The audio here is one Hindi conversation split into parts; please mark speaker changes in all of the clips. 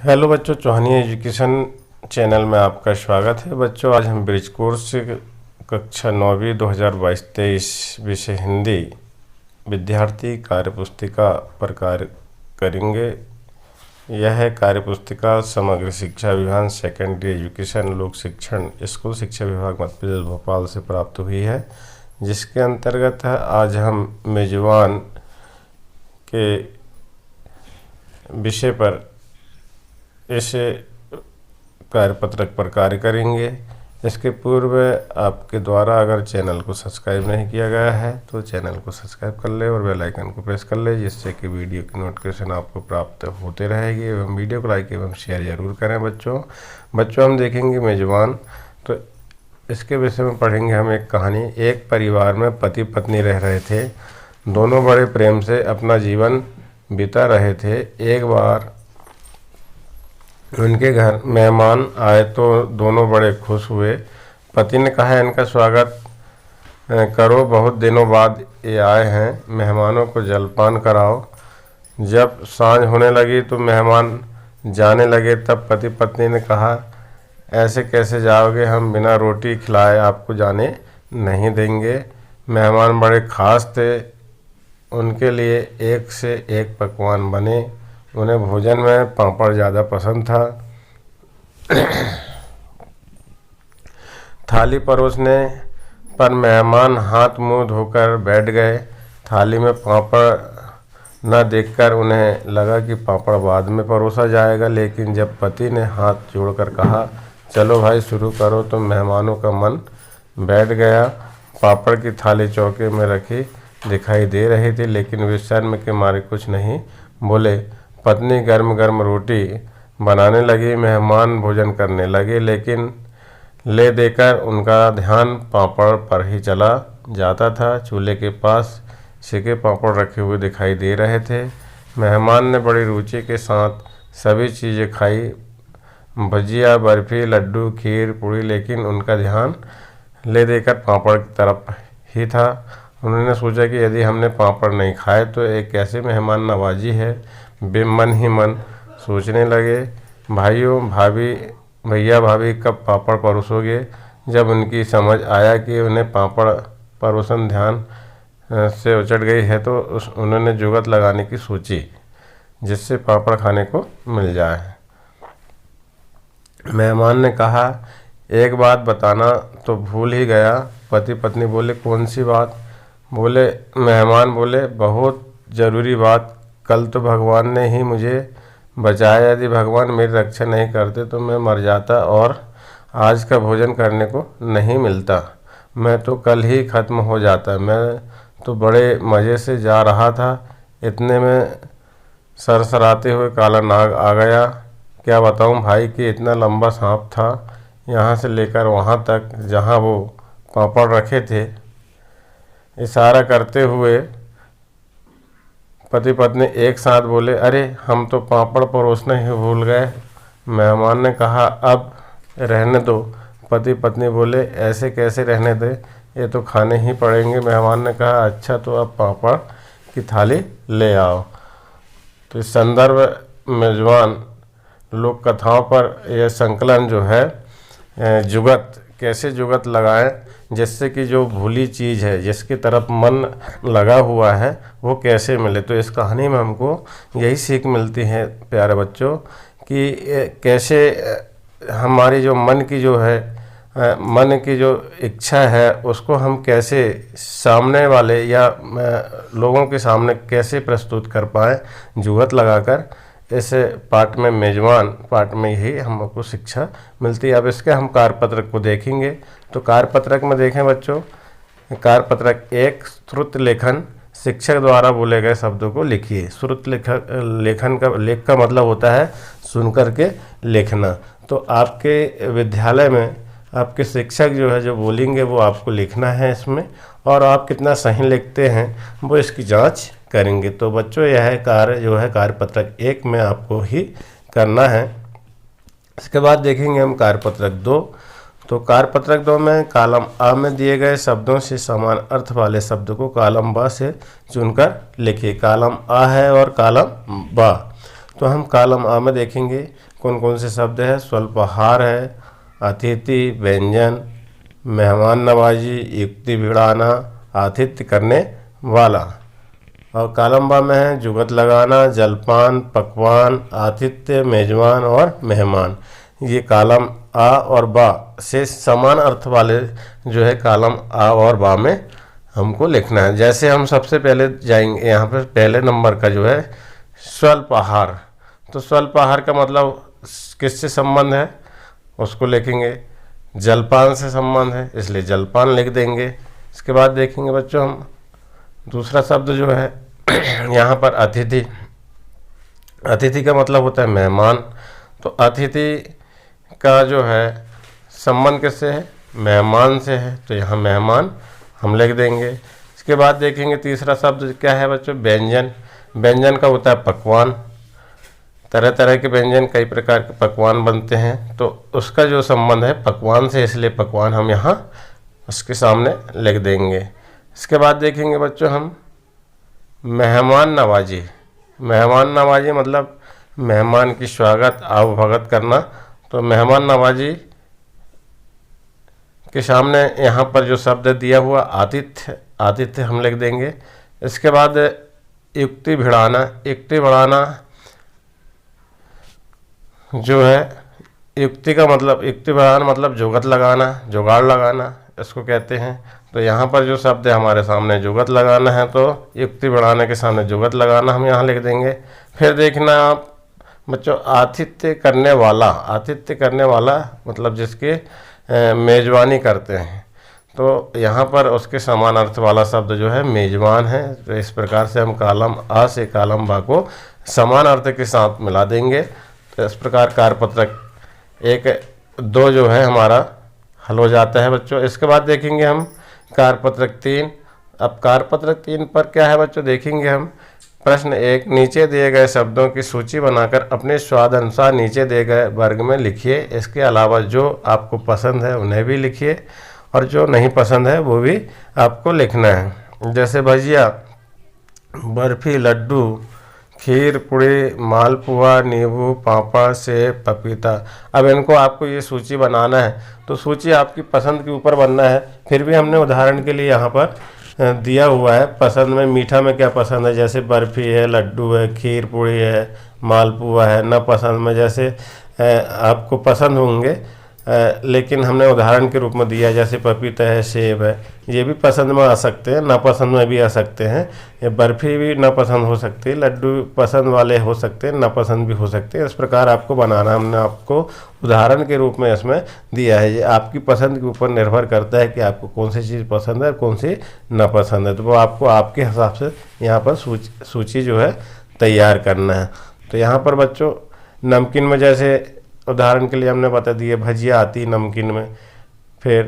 Speaker 1: हेलो बच्चों, चौहानी एजुकेशन चैनल में आपका स्वागत है। बच्चों, आज हम ब्रिज कोर्स कक्षा 9वीं 2022-23 विषय हिंदी विद्यार्थी कार्यपुस्तिका पर कार्य करेंगे। यह है कार्यपुस्तिका समग्र शिक्षा अभियान सेकेंडरी एजुकेशन लोक शिक्षण स्कूल शिक्षा विभाग मध्य प्रदेश भोपाल से प्राप्त हुई है, जिसके अंतर्गत आज हम मेजबान के विषय पर इस कार्यपत्रक पर कार्य करेंगे। इसके पूर्व आपके द्वारा अगर चैनल को सब्सक्राइब नहीं किया गया है तो चैनल को सब्सक्राइब कर ले और बेल आइकन को प्रेस कर ले, जिससे कि वीडियो की नोटिफिकेशन आपको प्राप्त होते रहेगी। एवं वीडियो को लाइक एवं शेयर जरूर करें। बच्चों हम देखेंगे मेजबान, तो इसके विषय में पढ़ेंगे हम एक कहानी। एक परिवार में पति पत्नी रह रहे थे। दोनों बड़े प्रेम से अपना जीवन बिता रहे थे। एक बार उनके घर मेहमान आए तो दोनों बड़े खुश हुए। पति ने कहा, इनका स्वागत करो, बहुत दिनों बाद ये आए हैं, मेहमानों को जलपान कराओ। जब सांझ होने लगी तो मेहमान जाने लगे, तब पति पत्नी ने कहा, ऐसे कैसे जाओगे, हम बिना रोटी खिलाए आपको जाने नहीं देंगे। मेहमान बड़े खास थे, उनके लिए एक से एक पकवान बने। उन्हें भोजन में पापड़ ज़्यादा पसंद था। थाली परोसने पर मेहमान हाथ मुंह धोकर बैठ गए। थाली में पापड़ न देखकर उन्हें लगा कि पापड़ बाद में परोसा जाएगा, लेकिन जब पति ने हाथ जोड़कर कहा, चलो भाई शुरू करो, तो मेहमानों का मन बैठ गया। पापड़ की थाली चौके में रखी दिखाई दे रही थी, लेकिन वे शर्म के मारे कुछ नहीं बोले। पत्नी गर्म गर्म रोटी बनाने लगी। मेहमान भोजन करने लगे, लेकिन ले देकर उनका ध्यान पापड़ पर ही चला जाता था। चूल्हे के पास सेके पापड़ रखे हुए दिखाई दे रहे थे। मेहमान ने बड़ी रुचि के साथ सभी चीज़ें खाई, भजिया, बर्फ़ी, लड्डू, खीर, पूड़ी, लेकिन उनका ध्यान ले देकर पापड़ की तरफ ही था। उन्होंने सोचा कि यदि हमने पापड़ नहीं खाए तो एक कैसे मेहमान नवाजी है। वे मन ही मन सोचने लगे, भैया भाभी कब पापड़ परोसोगे। जब उनकी समझ आया कि उन्हें पापड़ परोसन ध्यान से उचट गई है तो उन्होंने जुगत लगाने की सोची, जिससे पापड़ खाने को मिल जाए। मेहमान ने कहा, एक बात बताना तो भूल ही गया। पति पत्नी बोले, कौन सी बात। मेहमान बोले, बहुत ज़रूरी बात। कल तो भगवान ने ही मुझे बचाया, यदि भगवान मेरी रक्षा नहीं करते तो मैं मर जाता और आज का भोजन करने को नहीं मिलता। मैं तो कल ही ख़त्म हो जाता। मैं तो बड़े मज़े से जा रहा था, इतने में सरसराते हुए काला नाग आ गया। क्या बताऊं भाई कि इतना लंबा सांप था, यहाँ से लेकर वहाँ तक जहाँ वो पापड़ रखे थे। इशारा करते हुए पति पत्नी एक साथ बोले, अरे हम तो पापड़ परोसना ही भूल गए। मेहमान ने कहा, अब रहने दो। पति पत्नी बोले, ऐसे कैसे रहने दे, ये तो खाने ही पड़ेंगे। मेहमान ने कहा, अच्छा तो अब पापड़ की थाली ले आओ। तो इस संदर्भ मेजबान लोक कथाओं पर यह संकलन जो है, जुगत कैसे जुगत लगाएं, जिससे कि जो भूली चीज़ है, जिसकी तरफ मन लगा हुआ है, वो कैसे मिले। तो इस कहानी में हमको यही सीख मिलती है प्यारे बच्चों, कि कैसे हमारी जो मन की जो है, मन की जो इच्छा है, उसको हम कैसे सामने वाले या लोगों के सामने कैसे प्रस्तुत कर पाएँ जुगत लगाकर। इस पाठ में मेजबान पाठ में यही हमको शिक्षा मिलती है। अब इसके हम कार्यपत्रक को देखेंगे। तो कार्यपत्रक में देखें बच्चों, कार्यपत्रक 1, श्रुत लेखन, शिक्षक द्वारा बोले गए शब्दों को लिखिए। श्रुत लेखन का लेख का मतलब होता है सुनकर के लिखना। तो आपके विद्यालय में आपके शिक्षक जो है जो बोलेंगे वो आपको लिखना है इसमें, और आप कितना सही लिखते हैं वो इसकी जांच करेंगे। तो बच्चों यह कार्य जो है कार्यपत्रक 1 में आपको ही करना है। इसके बाद देखेंगे हम कार्यपत्रक 2। तो कार्यपत्रक 2 में कॉलम आ में दिए गए शब्दों से समान अर्थ वाले शब्द को कॉलम ब से चुनकर लिखिए। कॉलम आ है और कॉलम ब। तो हम कॉलम आ में देखेंगे कौन कौन से शब्द है। स्वल्पाहार है, अतिथि, व्यंजन, मेहमान नवाजी, युक्ति भिड़ाना, आतिथ्य करने वाला। और कॉलम बा में है जुगत लगाना, जलपान, पकवान, आतिथ्य, मेजबान और मेहमान। ये कॉलम आ और बा से समान अर्थ वाले जो है कॉलम आ और बा में हमको लिखना है। जैसे हम सबसे पहले जाएंगे यहाँ पर पहले नंबर का जो है स्वल्पाहार। तो स्वल्पाहार का मतलब किससे संबंध है उसको लिखेंगे। जलपान से संबंध है इसलिए जलपान लिख देंगे। इसके बाद देखेंगे बच्चों हम दूसरा शब्द जो है यहाँ पर अतिथि। अतिथि का मतलब होता है मेहमान। तो अतिथि का जो है संबंध किससे है, मेहमान से है, तो यहाँ मेहमान हम लिख देंगे। इसके बाद देखेंगे तीसरा शब्द क्या है बच्चों, व्यंजन। व्यंजन का होता है पकवान। तरह तरह के व्यंजन, कई प्रकार के पकवान बनते हैं, तो उसका जो संबंध है पकवान से, इसलिए पकवान हम यहाँ उसके सामने लिख देंगे। इसके बाद देखेंगे बच्चों हम मेहमान नवाजी। मेहमान नवाजी मतलब मेहमान की स्वागत आवभगत करना। तो मेहमान नवाजी के सामने यहाँ पर जो शब्द दिया हुआ आतिथ्य, आतिथ्य हम लिख देंगे। इसके बाद युक्ति भिड़ाना। युक्ति बढ़ाना जो है युक्ति का मतलब, युक्ति बढ़ाना मतलब जुगत लगाना, जुगाड़ लगाना इसको कहते हैं। तो यहाँ पर जो शब्द है हमारे सामने जुगत लगाना है, तो युक्ति बढ़ाने के सामने जुगत लगाना हम यहाँ लिख देंगे। फिर देखना आप बच्चों आतिथ्य करने वाला। आतिथ्य करने वाला मतलब जिसके मेज़बानी करते हैं, तो यहाँ पर उसके समान अर्थ वाला शब्द जो है मेज़बान है। तो इस प्रकार से हम कॉलम आ से कॉलम बा को समान अर्थ के साथ मिला देंगे। तो इस प्रकार कार्यपत्रक 1, 2 जो है हमारा हल हो जाता है बच्चों। इसके बाद देखेंगे हम कार्यपत्रक 3। अब कार्यपत्रक 3 पर क्या है बच्चों, देखेंगे हम प्रश्न 1, नीचे दिए गए शब्दों की सूची बनाकर अपने स्वाद अनुसार नीचे दिए गए वर्ग में लिखिए। इसके अलावा जो आपको पसंद है उन्हें भी लिखिए और जो नहीं पसंद है वो भी आपको लिखना है। जैसे भजिया, बर्फी, लड्डू, खीर, पूड़ी, मालपुआ, नींबू, पापड़, सेब, पपीता। अब इनको आपको ये सूची बनाना है, तो सूची आपकी पसंद के ऊपर बनना है। फिर भी हमने उदाहरण के लिए यहाँ पर दिया हुआ है पसंद में, मीठा में क्या पसंद है, जैसे बर्फ़ी है, लड्डू है, खीर पूड़ी है, मालपुआ है। न पसंद में जैसे आपको पसंद होंगे लेकिन हमने उदाहरण के रूप में दिया, जैसे पपीता है, सेब है, ये भी पसंद में आ सकते हैं, नापसंद में भी आ सकते हैं। ये बर्फ़ी भी नापसंद हो सकती है, लड्डू पसंद वाले हो सकते हैं, नापसंद भी हो सकते हैं। इस प्रकार आपको बनाना हमने आपको उदाहरण के रूप में इसमें दिया है। ये आपकी पसंद के ऊपर निर्भर करता है कि आपको कौन सी चीज़ पसंद है और कौन सी नापसंद है, तो वो आपको आपके हिसाब से यहाँ पर सूची जो है तैयार करना है। तो यहाँ पर बच्चों नमकीन में जैसे उदाहरण के लिए हमने बता दिया भजिया आती है नमकीन में, फिर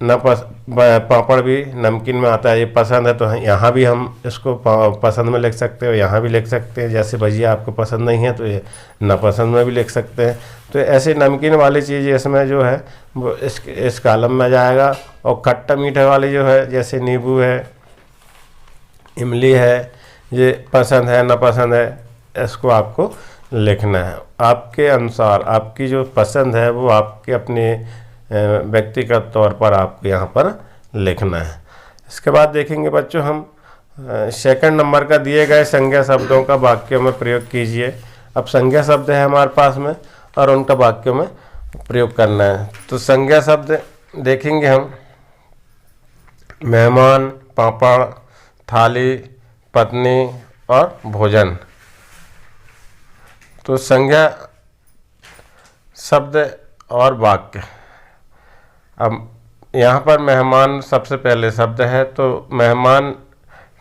Speaker 1: पापड़ भी नमकीन में आता है, ये पसंद है, तो यहाँ भी हम इसको पसंद में लिख सकते हैं, यहाँ भी लिख सकते हैं। जैसे भजिया आपको पसंद नहीं है तो ये नापसंद में भी लिख सकते हैं। तो ऐसे नमकीन वाली चीज़ इसमें जो है वो इस कॉलम में जाएगा। और खट्टा मीठा वाली जो है जैसे नींबू है, इमली है, ये पसंद है नापसंद है, इसको आपको लिखना है। आपके अनुसार आपकी जो पसंद है वो आपके अपने व्यक्तिगत तौर पर आपको यहाँ पर लिखना है। इसके बाद देखेंगे बच्चों हम सेकंड नंबर का दिए गए संज्ञा शब्दों का वाक्यों में प्रयोग कीजिए। अब संज्ञा शब्द है हमारे पास में और उनका वाक्यों में प्रयोग करना है। तो संज्ञा शब्द देखेंगे हम मेहमान, पापड़, थाली, पत्नी और भोजन। तो संज्ञा शब्द और वाक्य। अब यहाँ पर मेहमान सबसे पहले शब्द है, तो मेहमान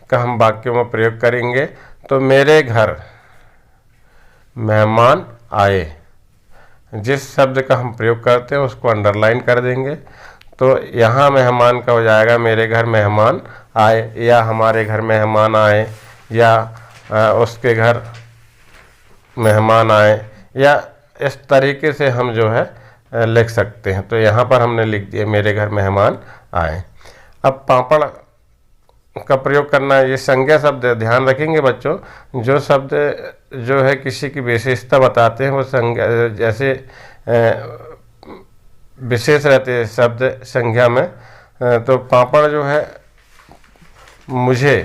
Speaker 1: का हम वाक्यों में प्रयोग करेंगे। तो मेरे घर मेहमान आए, जिस शब्द का हम प्रयोग करते हैं उसको अंडरलाइन कर देंगे। तो यहाँ मेहमान का हो जाएगा मेरे घर मेहमान आए, या हमारे घर मेहमान आए, या उसके घर मेहमान आए, या इस तरीके से हम जो है लिख सकते हैं। तो यहाँ पर हमने लिख दिया मेरे घर मेहमान आए। अब पापड़ का प्रयोग करना है, ये संज्ञा शब्द है। ध्यान रखेंगे बच्चों, जो शब्द जो है किसी की विशेषता बताते हैं वो संज्ञा, जैसे विशेष रहते हैं शब्द संज्ञा में। तो पापड़ जो है, मुझे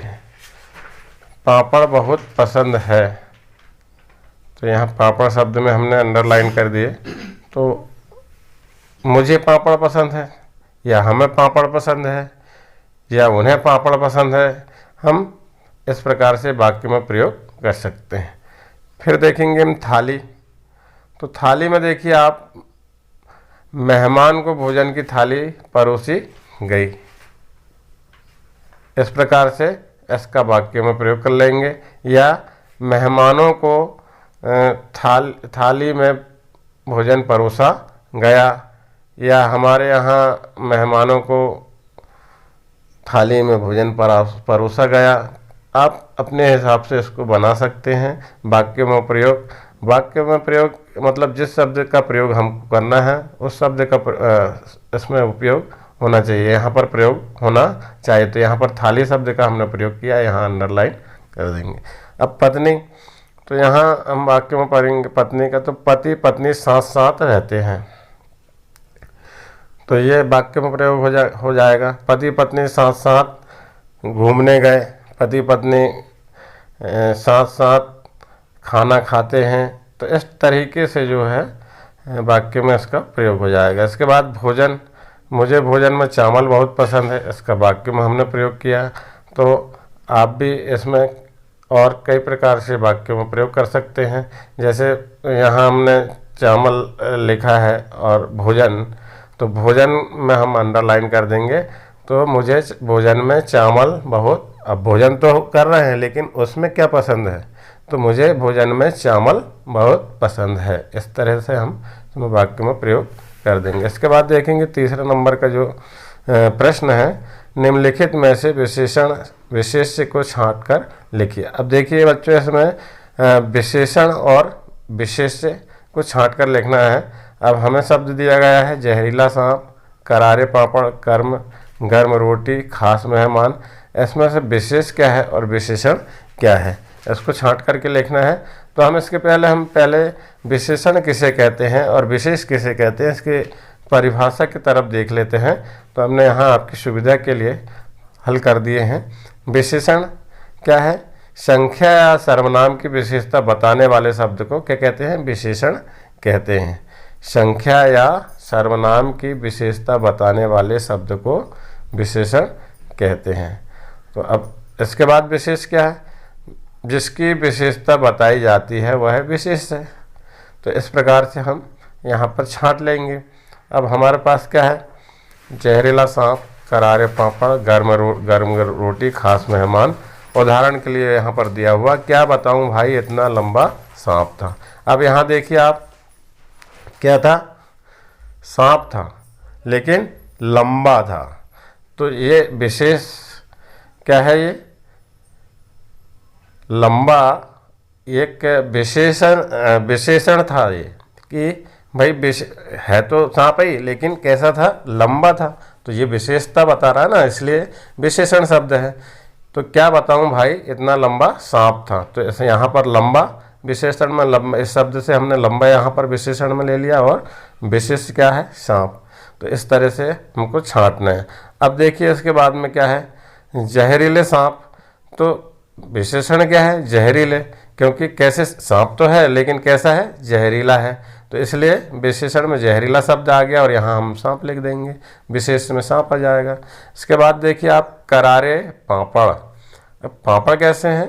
Speaker 1: पापड़ बहुत पसंद है, तो यहाँ पापड़ शब्द में हमने अंडरलाइन कर दिए। तो मुझे पापड़ पसंद है, या हमें पापड़ पसंद है, या उन्हें पापड़ पसंद है, हम इस प्रकार से वाक्य में प्रयोग कर सकते हैं। फिर देखेंगे हम थाली। तो थाली में देखिए आप, मेहमान को भोजन की थाली परोसी गई, इस प्रकार से इसका वाक्य में प्रयोग कर लेंगे। या मेहमानों को थाली में भोजन परोसा गया, या हमारे यहाँ मेहमानों को थाली में भोजन परोसा गया। आप अपने हिसाब से इसको बना सकते हैं वाक्य में प्रयोग। वाक्य में प्रयोग मतलब जिस शब्द का प्रयोग हमको करना है उस शब्द का इसमें उपयोग होना चाहिए, यहाँ पर प्रयोग होना चाहिए। तो यहाँ पर थाली शब्द का हमने प्रयोग किया, यहाँ अंडरलाइन कर देंगे। अब पत्नी, तो यहाँ हम वाक्य में पढ़ेंगे पत्नी का। तो पति पत्नी साथ साथ रहते हैं, तो ये वाक्य में प्रयोग हो जाएगा। पति पत्नी साथ साथ घूमने गए, पति पत्नी साथ साथ खाना खाते हैं। तो इस तरीके से जो है वाक्य में इसका प्रयोग हो जाएगा। इसके बाद भोजन, मुझे भोजन में चावल बहुत पसंद है, इसका वाक्य में हमने प्रयोग किया। तो आप भी इसमें और कई प्रकार से वाक्यों में प्रयोग कर सकते हैं। जैसे यहाँ हमने चावल लिखा है और भोजन, तो भोजन में हम अंडरलाइन कर देंगे। तो मुझे भोजन में चावल बहुत, अब भोजन तो कर रहे हैं लेकिन उसमें क्या पसंद है, तो मुझे भोजन में चावल बहुत पसंद है। इस तरह से हम वाक्य में प्रयोग कर देंगे। इसके बाद देखेंगे तीसरे नंबर का जो प्रश्न है, निम्नलिखित में से विशेष्य को छांट कर लिखिए। अब देखिए बच्चों, इसमें विशेषण और विशेष्य को छांट कर लिखना है। अब हमें शब्द दिया गया है जहरीला सांप, करारे पापड़, गर्म रोटी, खास मेहमान। इसमें से विशेष क्या है और विशेषण क्या है, इसको छांट करके लिखना है। तो हम इसके पहले विशेषण किसे कहते हैं और विशेष किसे कहते हैं, इसके परिभाषा की तरफ देख लेते हैं। तो हमने यहाँ आपकी सुविधा के लिए हल कर दिए हैं। विशेषण क्या है? संख्या या सर्वनाम की विशेषता बताने वाले शब्द को क्या कहते हैं? विशेषण कहते हैं। संख्या या सर्वनाम की विशेषता बताने वाले शब्द को विशेषण कहते हैं। तो अब इसके बाद विशेष क्या है? जिसकी विशेषता बताई जाती है वह विशेष है। तो इस प्रकार से हम यहाँ पर छांट लेंगे। अब हमारे पास क्या है? जहरीला सांप, करारे पापड़, गर्म रोटी, खास मेहमान। उदाहरण के लिए यहाँ पर दिया हुआ, क्या बताऊँ भाई इतना लंबा सांप था। अब यहाँ देखिए आप, क्या था? सांप था लेकिन लंबा था। तो ये विशेष क्या है? ये लंबा एक विशेषण था ये, कि भाई है तो सांप ही लेकिन कैसा था? लंबा था। तो ये विशेषता बता रहा है ना, इसलिए विशेषण शब्द है। तो क्या बताऊं भाई इतना लंबा सांप था। तो ऐसे यहाँ पर लंबा विशेषण में, लंबा इस शब्द से हमने लंबा यहाँ पर विशेषण में ले लिया और विशेष क्या है? सांप। तो इस तरह से हमको छांटना है। अब देखिए इसके बाद में क्या है? जहरीले सांप। तो विशेषण क्या है? जहरीले, क्योंकि कैसे सांप तो है लेकिन कैसा है? जहरीला है। तो इसलिए विशेषण में जहरीला शब्द आ गया और यहाँ हम सांप लिख देंगे, विशेष में सांप आ जाएगा। इसके बाद देखिए आप, करारे पापड़। अब पापड़ कैसे हैं?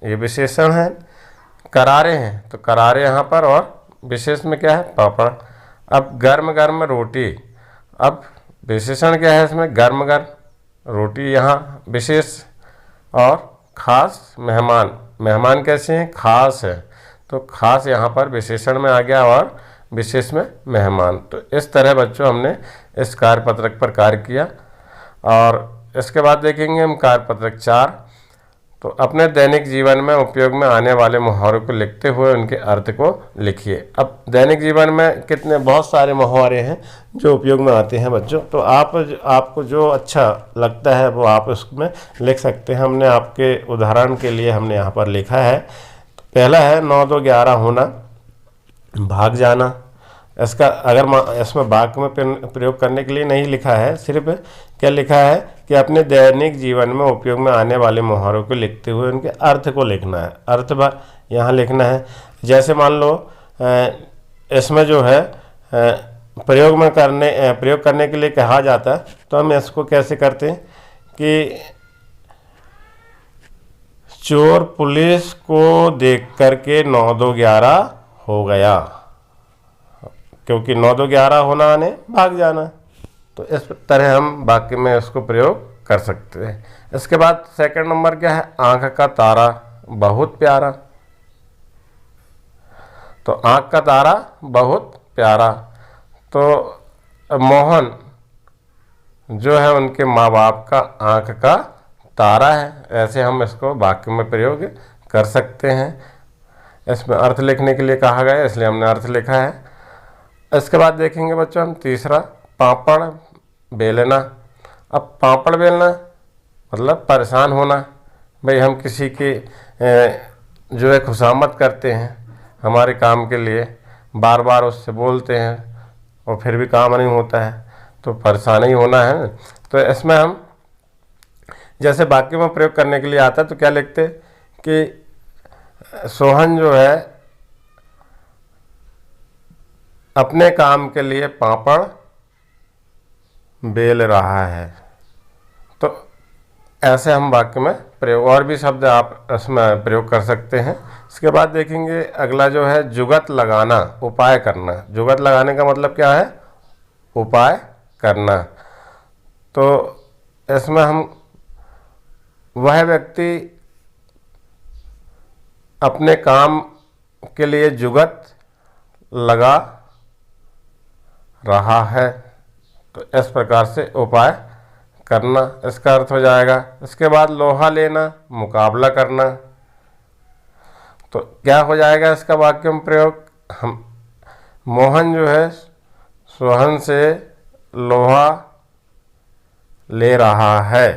Speaker 1: ये विशेषण है। करारे हैं तो करारे यहाँ पर, और विशेष में क्या है? पापड़। अब गर्म रोटी। अब विशेषण क्या है इसमें? गर्म रोटी यहाँ विशेष। और खास मेहमान कैसे हैं? खास है। तो खास यहाँ पर विशेषण में आ गया और विशेष में मेहमान। तो इस तरह बच्चों हमने इस कार्यपत्रक पर कार्य किया। और इसके बाद देखेंगे हम कार्यपत्रक 4। तो अपने दैनिक जीवन में उपयोग में आने वाले मुहावरों को लिखते हुए उनके अर्थ को लिखिए। अब दैनिक जीवन में बहुत सारे मुहावरे हैं जो उपयोग में आते हैं बच्चों। तो आपको जो अच्छा लगता है वो आप उसमें लिख सकते हैं। हमने आपके उदाहरण के लिए हमने यहाँ पर लिखा है। पहला है 9 2 11 होना, भाग जाना। इसका अगर इसमें वाक्य में प्रयोग करने के लिए नहीं लिखा है, सिर्फ क्या लिखा है कि अपने दैनिक जीवन में उपयोग में आने वाले मुहावरों को लिखते हुए उनके अर्थ को लिखना है। अर्थ यहाँ लिखना है। जैसे मान लो इसमें जो है प्रयोग करने के लिए कहा जाता है, तो हम इसको कैसे करते हैं कि चोर पुलिस को देख करके 9 2 11 हो गया, क्योंकि 9 2 11 होना आने भाग जाना। तो इस तरह हम वाक्य में इसको प्रयोग कर सकते हैं। इसके बाद सेकंड नंबर क्या है, आंख का तारा बहुत प्यारा। तो आंख का तारा बहुत प्यारा, तो मोहन जो है उनके माँ बाप का आंख का तारा है। ऐसे हम इसको वाक्य में प्रयोग कर सकते हैं। इसमें अर्थ लिखने के लिए कहा गया, इसलिए हमने अर्थ लिखा है। इसके बाद देखेंगे बच्चों हम तीसरा, पापड़ बेलना। अब पापड़ बेलना मतलब परेशान होना। भाई हम किसी की जो है खुशामद करते हैं हमारे काम के लिए, बार बार उससे बोलते हैं और फिर भी काम नहीं होता है, तो परेशान ही होना है। तो इसमें हम जैसे वाक्य में प्रयोग करने के लिए आता है तो क्या लिखते कि सोहन जो है अपने काम के लिए पापड़ बेल रहा है। तो ऐसे हम वाक्य में प्रयोग, और भी शब्द आप इसमें प्रयोग कर सकते हैं। इसके बाद देखेंगे अगला जो है जुगत लगाना, उपाय करना। जुगत लगाने का मतलब क्या है, उपाय करना। तो इसमें हम वह व्यक्ति अपने काम के लिए जुगत लगा रहा है, तो इस प्रकार से उपाय करना इसका अर्थ हो जाएगा। इसके बाद लोहा लेना, मुकाबला करना। तो क्या हो जाएगा इसका वाक्य में प्रयोग, हम मोहन जो है सोहन से लोहा ले रहा है,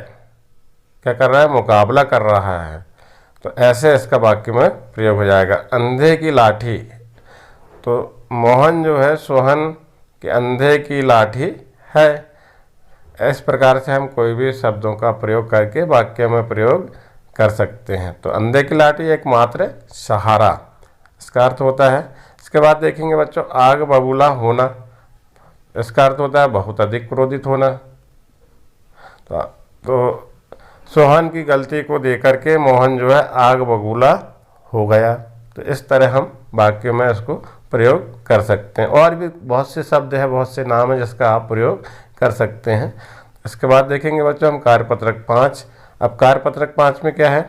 Speaker 1: क्या कर रहा है, मुकाबला कर रहा है। तो ऐसे इसका वाक्य में प्रयोग हो जाएगा। अंधे की लाठी, तो मोहन जो है सोहन के अंधे की लाठी है। इस प्रकार से हम कोई भी शब्दों का प्रयोग करके वाक्य में प्रयोग कर सकते हैं। तो अंधे की लाठी एकमात्र सहारा, इसका अर्थ होता है। इसके बाद देखेंगे बच्चों आग बबूला होना, इसका अर्थ होता है बहुत अधिक क्रोधित होना। तो सोहन की गलती को देख के मोहन जो है आग बबूला हो गया। तो इस तरह हम वाक्य में इसको प्रयोग कर सकते हैं। और भी बहुत से शब्द है, बहुत से नाम है जिसका आप प्रयोग कर सकते हैं। इसके बाद देखेंगे बच्चों हम कार्यपत्रक 5। अब कार्यपत्रक 5 में क्या है,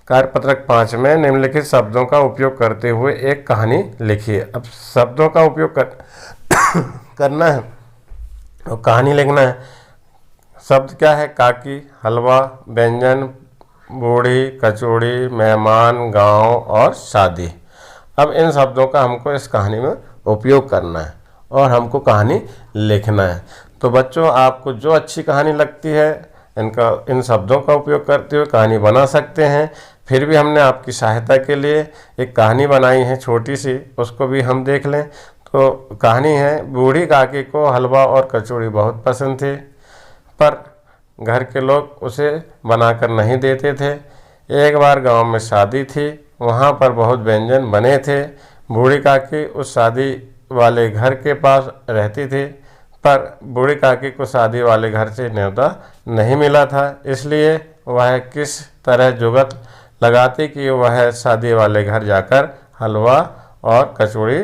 Speaker 1: कार्यपत्रक 5 में निम्नलिखित शब्दों का उपयोग करते हुए एक कहानी लिखिए। अब शब्दों का उपयोग करना है और कहानी लिखना है। शब्द क्या है, काकी, हलवा, व्यंजन, बूढ़ी, कचौड़ी, मेहमान, गांव और शादी। अब इन शब्दों का हमको इस कहानी में उपयोग करना है और हमको कहानी लिखना है। तो बच्चों आपको जो अच्छी कहानी लगती है इन शब्दों का उपयोग करते हुए कहानी बना सकते हैं। फिर भी हमने आपकी सहायता के लिए एक कहानी बनाई है छोटी सी, उसको भी हम देख लें। तो कहानी है, बूढ़ी काकी को हलवा और कचौड़ी बहुत पसंद थे, पर घर के लोग उसे बनाकर नहीं देते थे। एक बार गांव में शादी थी, वहां पर बहुत व्यंजन बने थे। बूढ़ी काकी उस शादी वाले घर के पास रहती थी, पर बूढ़ी काकी को शादी वाले घर से न्योता नहीं मिला था, इसलिए वह किस तरह जुगत लगाती कि वह शादी वाले घर जाकर हलवा और कचौड़ी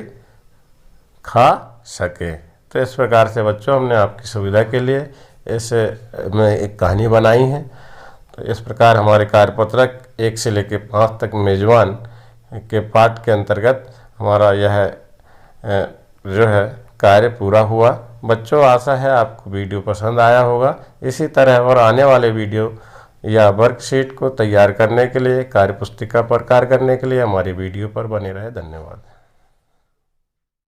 Speaker 1: खा सके। तो इस प्रकार से बच्चों हमने आपकी सुविधा के लिए में एक कहानी बनाई है। तो इस प्रकार हमारे कार्यपत्रक 1 से लेकर 5 तक मेजबान के पाठ के अंतर्गत हमारा यह जो है कार्य पूरा हुआ। बच्चों आशा है आपको वीडियो पसंद आया होगा। इसी तरह और आने वाले वीडियो या वर्कशीट को तैयार करने के लिए, कार्य पुस्तिका पर कार्य करने के लिए हमारी वीडियो पर बने रहे। धन्यवाद।